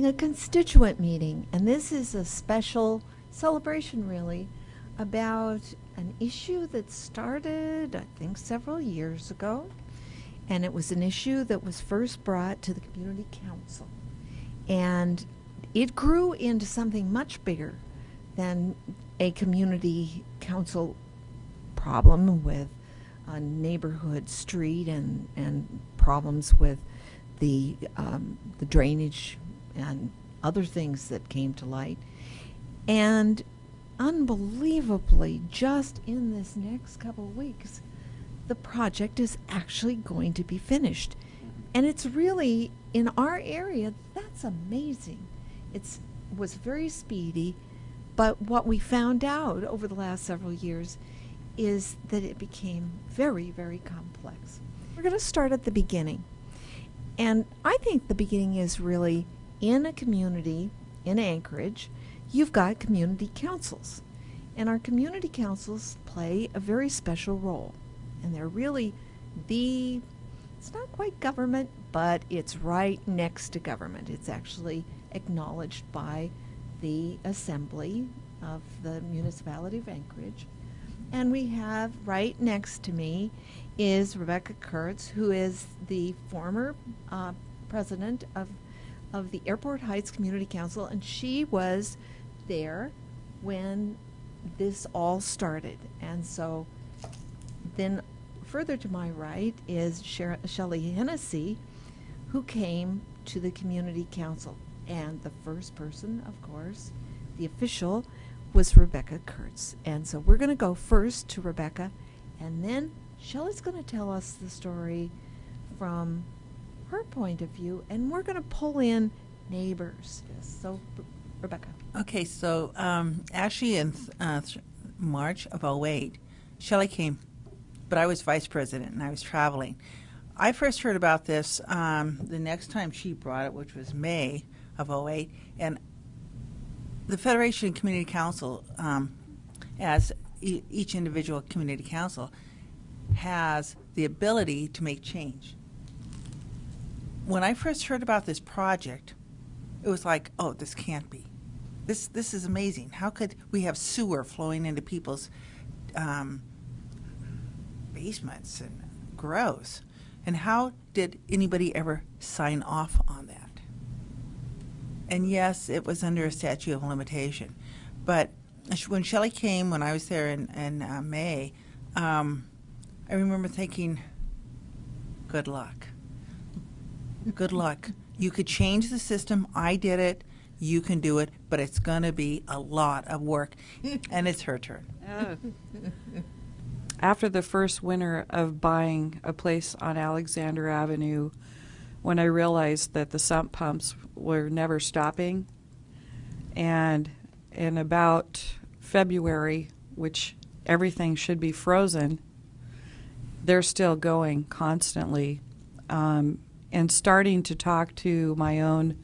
a constituent meeting, and this is a special celebration, really, about an issue that started, I think, several years ago, and it was an issue that was first brought to the community council, and it grew into something much bigger than a community council problem with a neighborhood street and problems with the drainage and other things that came to light. And unbelievably, just in this next couple of weeks, the project is actually going to be finished. And it's really, in our area, that's amazing. It was very speedy, but what we found out over the last several years is that it became very, very complex. We're going to start at the beginning. And I think the beginning is really in a community, in Anchorage, you've got community councils. And our community councils play a very special role. And they're really it's not quite government, but it's right next to government. It's actually acknowledged by the Assembly of the Municipality of Anchorage. And we have right next to me is Rebecca Kurtz, who is the former president of the Airport Heights Community Council, and she was there when this all started. And so then further to my right is Shelly Hennessy, who came to the community council. And the first person, of course, the official, was Rebecca Kurtz. And so we're going to go first to Rebecca, and then Shelly's going to tell us the story from her point of view, and we're going to pull in neighbors. So, Rebecca. Okay, so actually in March of 2008, Shelly came, but I was vice president and I was traveling. I first heard about this the next time she brought it, which was May of 2008, and the Federation Community Council, as each individual community council, has the ability to make change. When I first heard about this project, it was like, oh, this can't be. This is amazing. How could we have sewer flowing into people's basements? And gross. And how did anybody ever sign off on that? And yes, it was under a statute of limitation. But when Shelly came, when I was there in May, I remember thinking, good luck. Good luck. You could change the system. I did it. You can do it. But it's going to be a lot of work. And it's her turn. Oh. After the first winter of buying a place on Alexander Avenue, when I realized that the sump pumps were never stopping, and in about February, which everything should be frozen, they're still going constantly, and starting to talk to my own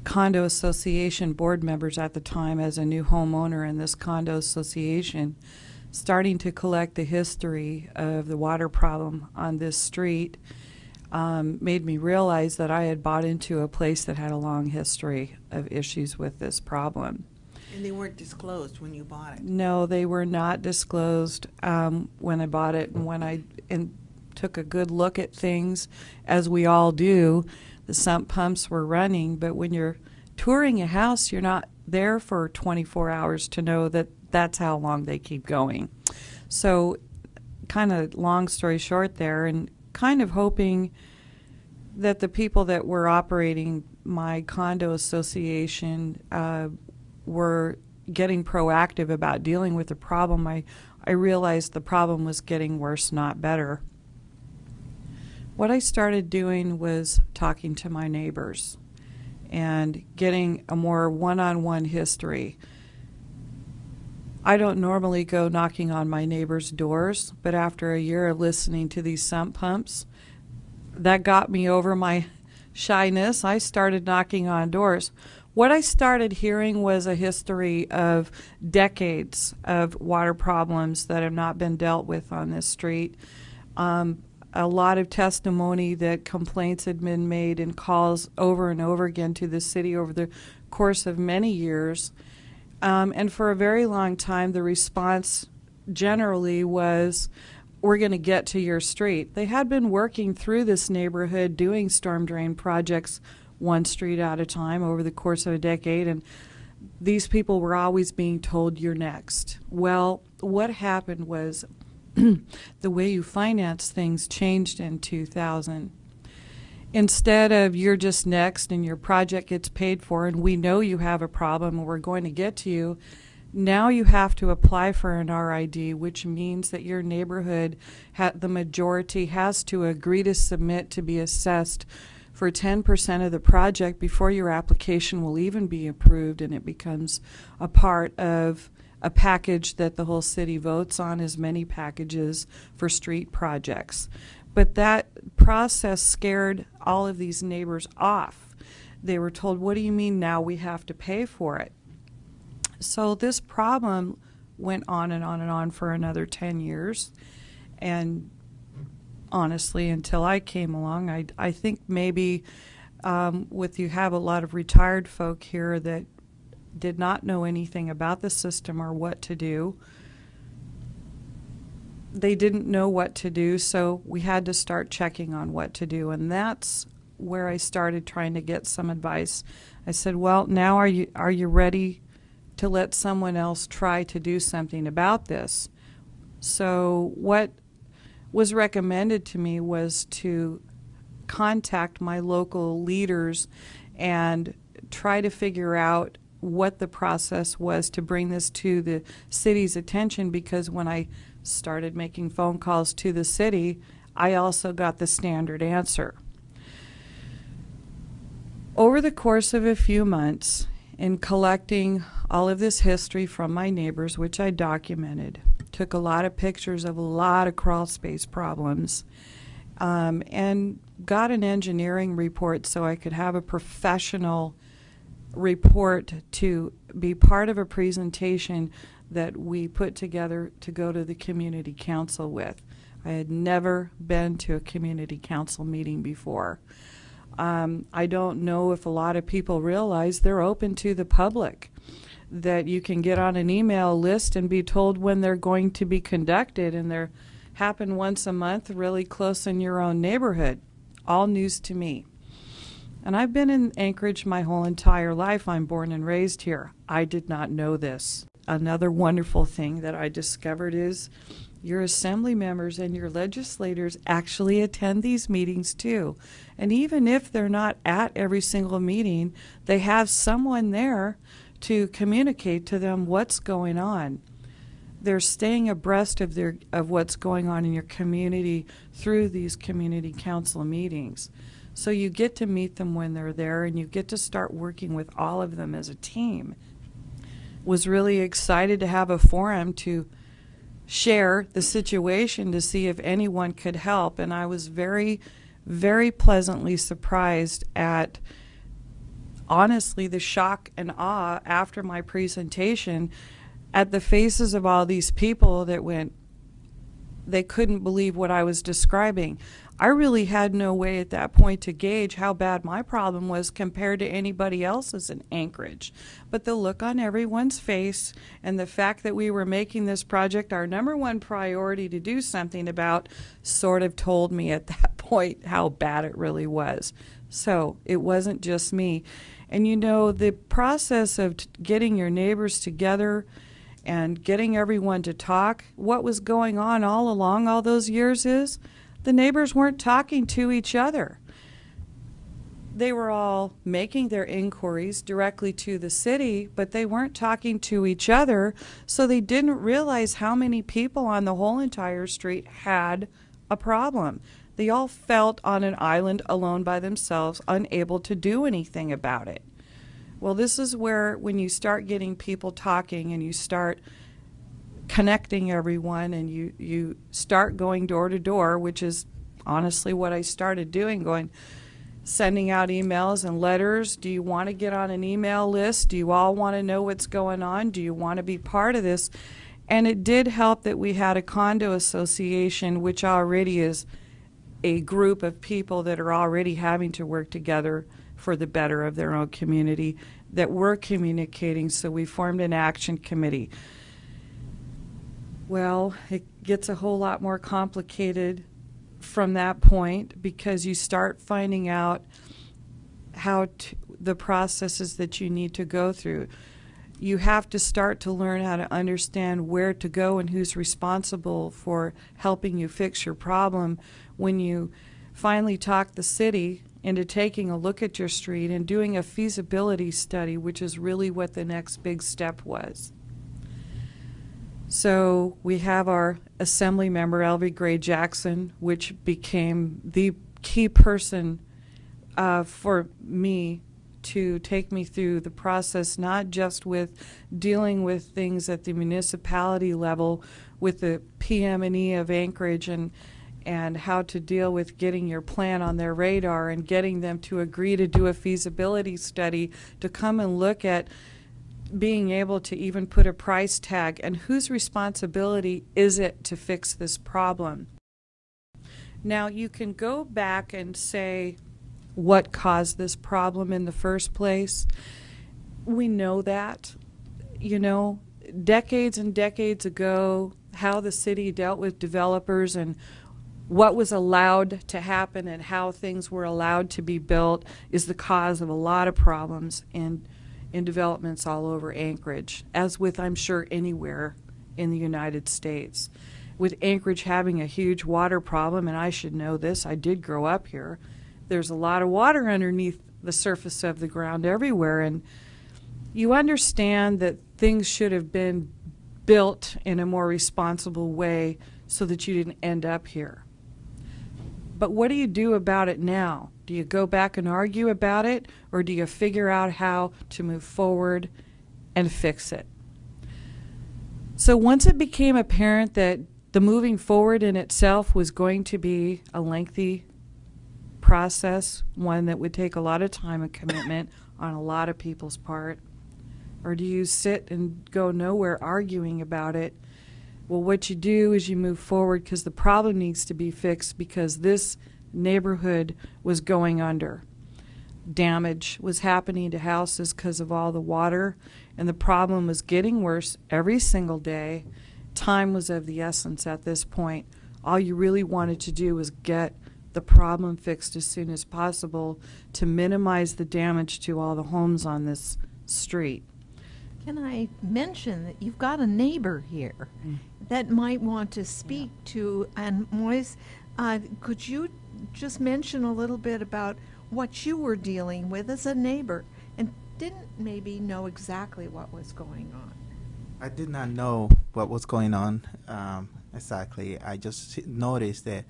condo association board members at the time as a new homeowner in this condo association, starting to collect the history of the water problem on this street, made me realize that I had bought into a place that had a long history of issues with this problem. And they weren't disclosed when you bought it? No, they were not disclosed when I bought it. And when I took a good look at things, as we all do, the sump pumps were running. But when you're touring a house, you're not there for 24 hours to know that that's how long they keep going. So kind of long story short there, and kind of hoping that the people that were operating my condo association were getting proactive about dealing with the problem. I realized the problem was getting worse, not better. What I started doing was talking to my neighbors and getting a more one-on-one history. I don't normally go knocking on my neighbors' doors, but after a year of listening to these sump pumps, that got me over my shyness. I started knocking on doors. What I started hearing was a history of decades of water problems that have not been dealt with on this street. a lot of testimony that complaints had been made and calls over and over again to the city over the course of many years. And for a very long time, the response generally was, we're going to get to your street. They had been working through this neighborhood doing storm drain projects one street at a time over the course of a decade, and these people were always being told, you're next. Well, what happened was the way you finance things changed in 2000. Instead of you're just next and your project gets paid for and we know you have a problem and we're going to get to you, now you have to apply for an RID, which means that your neighborhood, the majority, has to agree to submit to be assessed for 10% of the project before your application will even be approved, and it becomes a part of a package that the whole city votes on, as many packages for street projects. But that process scared all of these neighbors off. They were told, what do you mean now we have to pay for it? So this problem went on and on and on for another 10 years. And honestly, until I came along, I think maybe you have a lot of retired folk here that did not know anything about the system or what to do. They didn't know what to do, so we had to start checking on what to do, and that's where I started trying to get some advice. I said, well, now are you ready to let someone else try to do something about this? So what was recommended to me was to contact my local leaders and try to figure out what the process was to bring this to the city's attention, because when I started making phone calls to the city, I also got the standard answer. Over the course of a few months, in collecting all of this history from my neighbors, which I documented, took a lot of pictures of a lot of crawl space problems, and got an engineering report so I could have a professional report to be part of a presentation that we put together to go to the community council with. I had never been to a community council meeting before. I don't know if a lot of people realize they're open to the public, that you can get on an email list and be told when they're going to be conducted, and they happen once a month really close in your own neighborhood. All news to me. And I've been in Anchorage my whole entire life. I'm born and raised here. I did not know this. Another wonderful thing that I discovered is your assembly members and your legislators actually attend these meetings too. And even if they're not at every single meeting, they have someone there to communicate to them what's going on. They're staying abreast of what's going on in your community through these community council meetings. So you get to meet them when they're there, and you get to start working with all of them as a team. Was really excited to have a forum to share the situation to see if anyone could help, and I was very, very pleasantly surprised at, honestly, the shock and awe after my presentation at the faces of all these people that went, they couldn't believe what I was describing. I really had no way at that point to gauge how bad my problem was compared to anybody else's in Anchorage. But the look on everyone's face and the fact that we were making this project our number one priority to do something about sort of told me at that point how bad it really was. So it wasn't just me. And you know, the process of getting your neighbors together and getting everyone to talk, what was going on all along all those years is the neighbors weren't talking to each other. They were all making their inquiries directly to the city, but they weren't talking to each other, so they didn't realize how many people on the whole entire street had a problem. They all felt on an island alone by themselves, unable to do anything about it. Well, this is where, when you start getting people talking and you start connecting everyone and you start going door to door, which is honestly what I started doing, sending out emails and letters. Do you want to get on an email list? Do you all want to know what's going on? Do you want to be part of this? And it did help that we had a condo association, which already is a group of people that are already having to work together for the better of their own community that were communicating, so we formed an action committee. Well, it gets a whole lot more complicated from that point, because you start finding out the processes that you need to go through. You have to start to learn how to understand where to go and who's responsible for helping you fix your problem when you finally talk the city into taking a look at your street and doing a feasibility study, which is really what the next big step was. So we have our assembly member, Elvie Gray Jackson, which became the key person for me to take me through the process, not just with dealing with things at the municipality level with the PM&E of Anchorage and how to deal with getting your plan on their radar and getting them to agree to do a feasibility study to come and look at being able to even put a price tag and whose responsibility is it to fix this problem. Now, you can go back and say what caused this problem in the first place. We know that, decades and decades ago, how the city dealt with developers and what was allowed to happen and how things were allowed to be built is the cause of a lot of problems in developments all over Anchorage, as with, I'm sure, anywhere in the United States. With Anchorage having a huge water problem, and I should know this, I did grow up here, there's a lot of water underneath the surface of the ground everywhere, and you understand that things should have been built in a more responsible way so that you didn't end up here. But what do you do about it now? Do you go back and argue about it, or do you figure out how to move forward and fix it? So once it became apparent that the moving forward in itself was going to be a lengthy process, one that would take a lot of time and commitment on a lot of people's part, or do you sit and go nowhere arguing about it? Well, what you do is you move forward because the problem needs to be fixed, because this neighborhood was going under. Damage was happening to houses because of all the water, and the problem was getting worse every single day. Time was of the essence at this point. All you really wanted to do was get the problem fixed as soon as possible to minimize the damage to all the homes on this street. Can I mention that you've got a neighbor here that might want to speak to, and Moise, could you just mention a little bit about what you were dealing with as a neighbor and didn't maybe know exactly what was going on? I did not know what was going on exactly. I just noticed that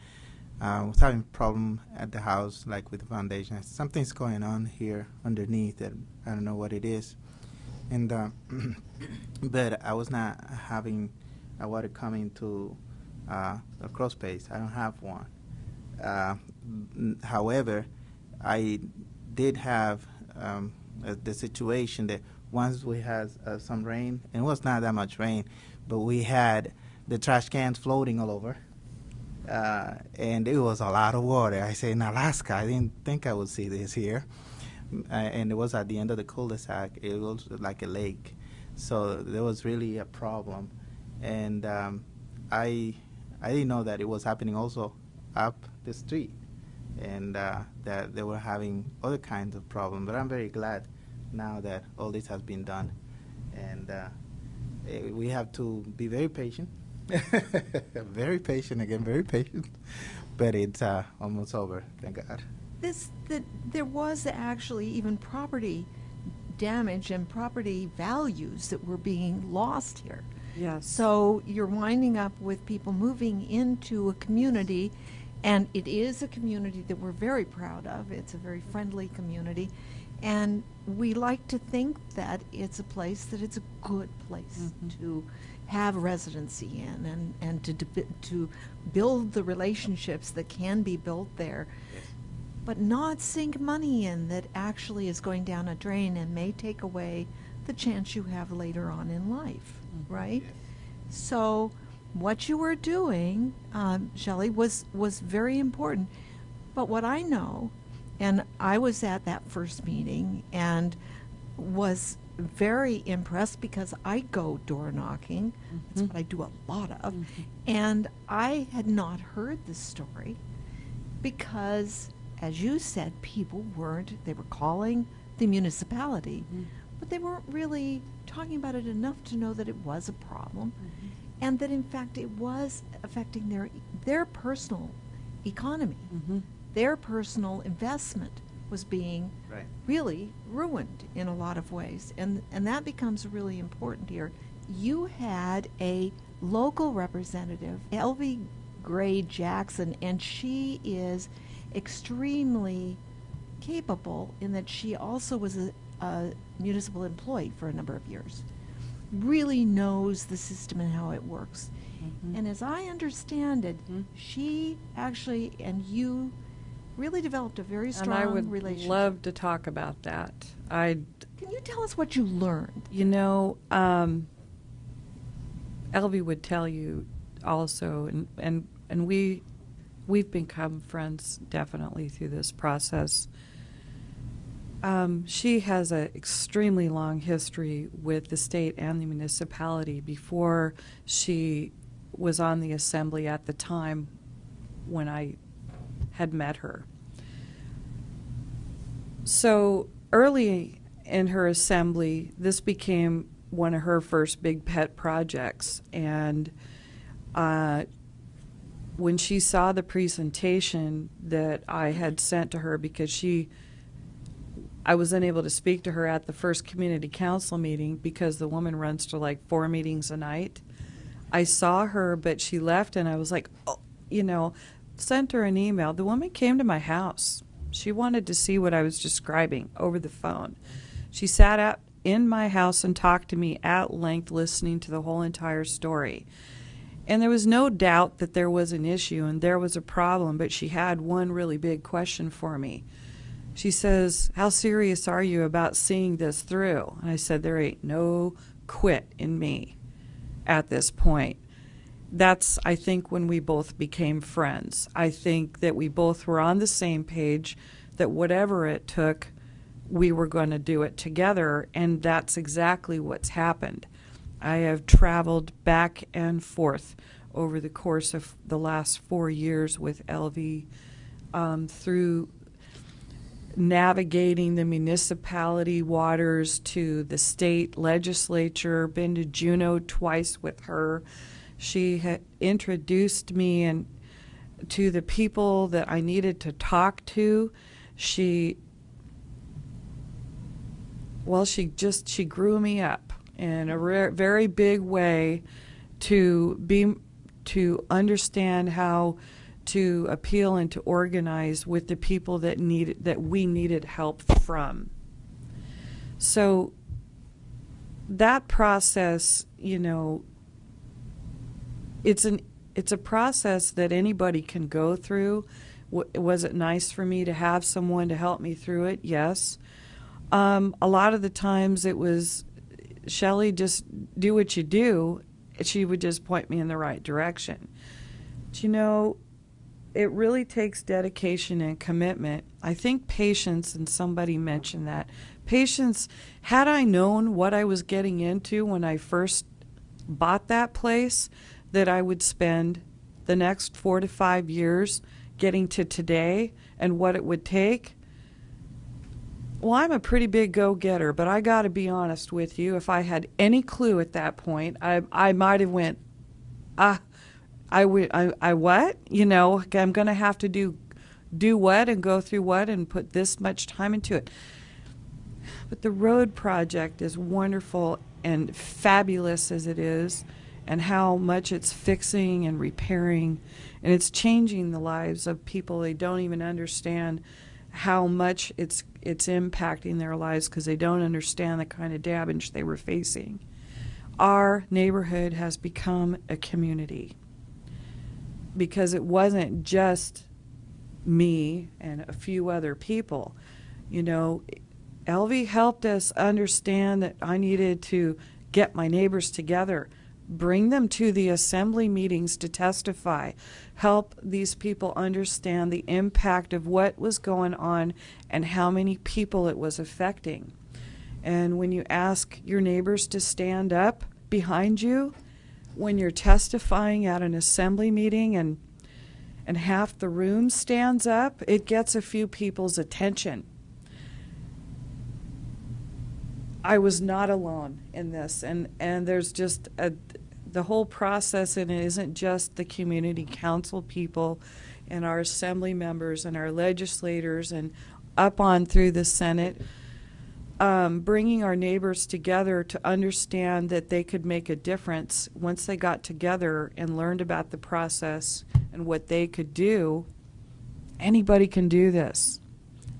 I was having a problem at the house, like with the foundation. Something's going on here underneath that I don't know what it is. And but I was not having water coming to a crawl space. I don't have one. However, I did have the situation that once we had some rain, and it was not that much rain, but we had the trash cans floating all over. And it was a lot of water. I say in Alaska, I didn't think I would see this here. And it was at the end of the cul-de-sac. It was like a lake. So there was really a problem. And I didn't know that it was happening also up the street, and that they were having other kinds of problems. But I'm very glad now that all this has been done. And we have to be very patient. Very patient, again, very patient. But it's almost over, thank God. There was actually even property damage and property values that were being lost here. Yes. So you're winding up with people moving into a community, and it is a community that we're very proud of. It's a very friendly community, and we like to think that it's a place that it's a good place to have residency in, and to build the relationships that can be built there. Yes. But not sink money in that actually is going down a drain and may take away the chance you have later on in life, right? Yes. So what you were doing, Shelly, was very important. But what I know, and I was at that first meeting and was very impressed because I go door knocking. That's what I do a lot of. And I had not heard this story because, as you said, people they were calling the municipality, but they weren't really talking about it enough to know that it was a problem, and that in fact it was affecting their personal economy. Their personal investment was being really ruined in a lot of ways, and that becomes really important here. You had a local representative, Elvie Gray Jackson, and she is extremely capable in that she also was a municipal employee for a number of years, really knows the system and how it works. And as I understand it, she actually and you really developed a very strong relationship. And I would love to talk about that. Can you tell us what you learned? You know, Elvie would tell you also, and we've become friends definitely through this process. She has an extremely long history with the state and the municipality before she was on the assembly at the time when I had met her. So early in her assembly, this became one of her first big pet projects. And when she saw the presentation that I had sent to her, because I was unable to speak to her at the first community council meeting because the woman runs to like 4 meetings a night. I saw her, but she left, and I was like, sent her an email. The woman came to my house. She wanted to see what I was describing over the phone. She sat out in my house and talked to me at length, listening to the whole entire story. And there was no doubt that there was an issue and there was a problem, but she had one really big question for me. She says, "How serious are you about seeing this through?" And I said, "There ain't no quit in me at this point." That's, I think, when we both became friends. I think that we both were on the same page, that whatever it took, we were going to do it together, and that's exactly what's happened. I have traveled back and forth over the course of the last 4 years with Elvie through navigating the municipality waters to the state legislature, been to Juneau twice with her. She had introduced me to the people that I needed to talk to. She grew me up in a very big way to understand how to appeal and to organize with the people that we needed help from. So that process, it's a process that anybody can go through. Was it nice for me to have someone to help me through it? Yes. A lot of the times it was, Shelly, just do what you do. She would just point me in the right direction. But, it really takes dedication and commitment. I think patience, and somebody mentioned that. Patience, had I known what I was getting into when I first bought that place, that I would spend the next 4 to 5 years getting to today and what it would take. Well, I'm a pretty big go-getter, but I got to be honest with you. If I had any clue at that point, I might have went, I what? I'm going to have to do what and go through what and put this much time into it. But the road project, is wonderful and fabulous as it is, and how much it's fixing and repairing, and it's changing the lives of people. They don't even understand how much it's impacting their lives because they don't understand the kind of damage they were facing. Our neighborhood has become a community because it wasn't just me and a few other people. Elvie helped us understand that I needed to get my neighbors together. bring them to the assembly meetings to testify, help these people understand the impact of what was going on and how many people it was affecting. And when you ask your neighbors to stand up behind you when you're testifying at an assembly meeting and half the room stands up, it gets a few people's attention. I was not alone in this, and there's just the whole process, and it isn't just the community council people and our assembly members and our legislators and up on through the Senate, bringing our neighbors together to understand that they could make a difference once they got together and learned about the process and what they could do. Anybody can do this.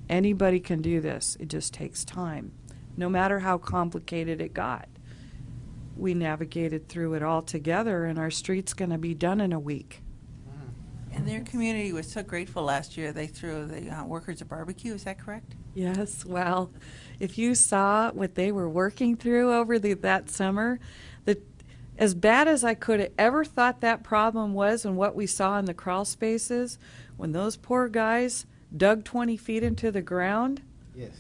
Anybody can do this. It just takes time. No matter how complicated it got, we navigated through it all together, and our street's going to be done in a week. And their community was so grateful last year. They threw the workers a barbecue. Is that correct? Yes. Well, if you saw what they were working through over that summer, as bad as I could have ever thought that problem was and what we saw in the crawl spaces, when those poor guys dug 20 feet into the ground, Yes.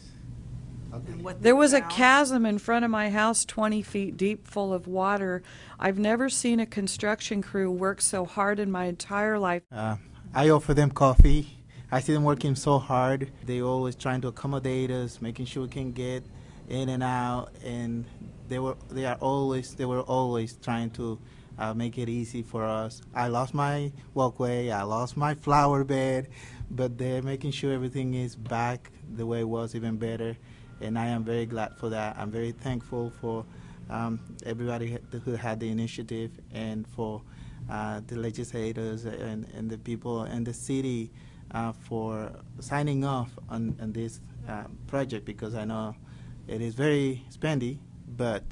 there was a chasm in front of my house 20 feet deep full of water. I've never seen a construction crew work so hard in my entire life. I offer them coffee. I see them working so hard. They always trying to accommodate us, making sure we can get in and out, and they were always trying to make it easy for us. I lost my walkway, I lost my flower bed, but they're making sure everything is back the way it was, even better. And I am very glad for that. I'm very thankful for everybody who had the initiative, and for the legislators and the people and the city for signing off on this project, because I know it is very spendy, but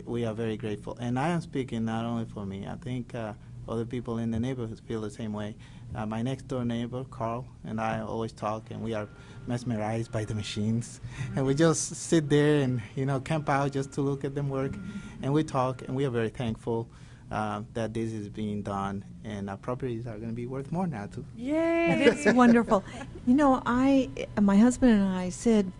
we are very grateful. And I am speaking not only for me. I think other people in the neighborhood feel the same way. My next door neighbor, Carl, and I always talk, and we are mesmerized by the machines. And we just sit there and, camp out just to look at them work. And we talk, and we are very thankful that this is being done. And our properties are going to be worth more now, too. Yay, that's wonderful. My husband and I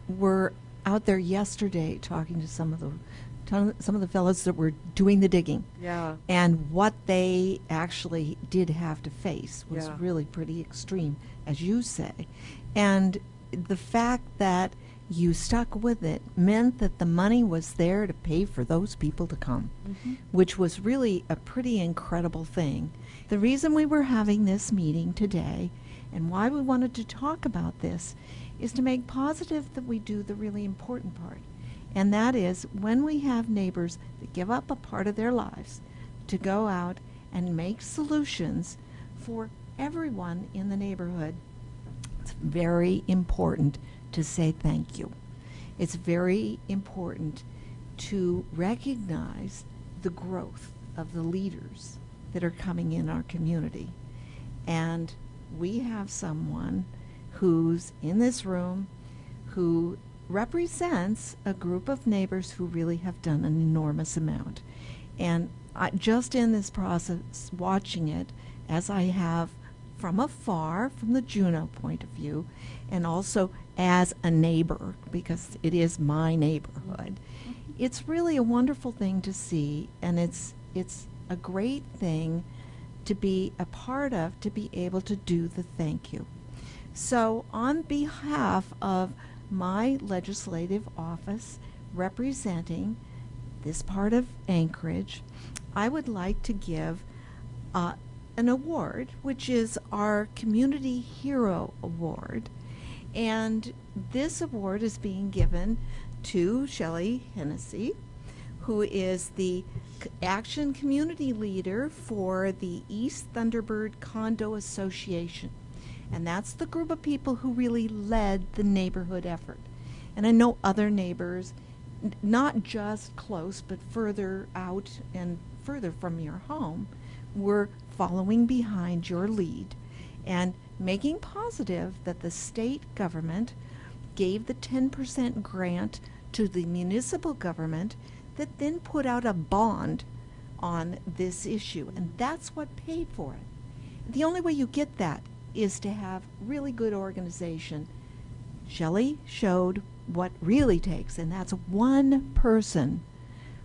were out there yesterday talking to some of the fellows that were doing the digging. Yeah. And what they actually did have to face was really pretty extreme, as you say. And the fact that you stuck with it meant that the money was there to pay for those people to come, which was really a pretty incredible thing. The reason we were having this meeting today and why we wanted to talk about this is to make positive that we do the really important part. And that is when we have neighbors that give up a part of their lives to go out and make solutions for everyone in the neighborhood, it's very important to say thank you. It's very important to recognize the growth of the leaders that are coming in our community. And we have someone who's in this room who represents a group of neighbors who really have done an enormous amount. And just in this process, watching it, as I have from afar, from the Juneau point of view, and also as a neighbor, because it is my neighborhood, it's really a wonderful thing to see, and it's a great thing to be a part of, to be able to do the thank you. So on behalf of my legislative office representing this part of Anchorage, I would like to give an award, which is our Community Hero Award. And this award is being given to Shelly Hennessy, who is the Action Community Leader for the East Thunderbird Condo Association. And that's the group of people who really led the neighborhood effort. And I know other neighbors, not just close, but further out and further from your home, were following behind your lead and making positive that the state government gave the 10% grant to the municipal government that then put out a bond on this issue, and that's what paid for it. The only way you get that is to have really good organization. Shelly showed what really takes, and that's one person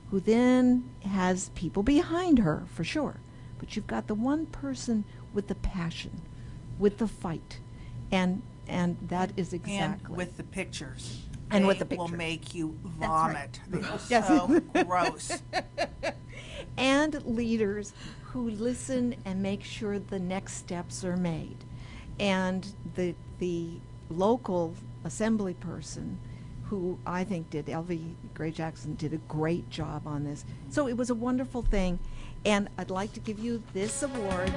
who then has people behind her, for sure. But you've got the one person with the passion, with the fight, and that is exactly. And with the pictures. And they with the pictures. will make you That's vomit. right. They are Yes. so gross. And leaders who listen and make sure the next steps are made. And the local assembly person, who I think did, Elvie Gray Jackson, did a great job on this. So it was a wonderful thing, and I'd like to give you this award.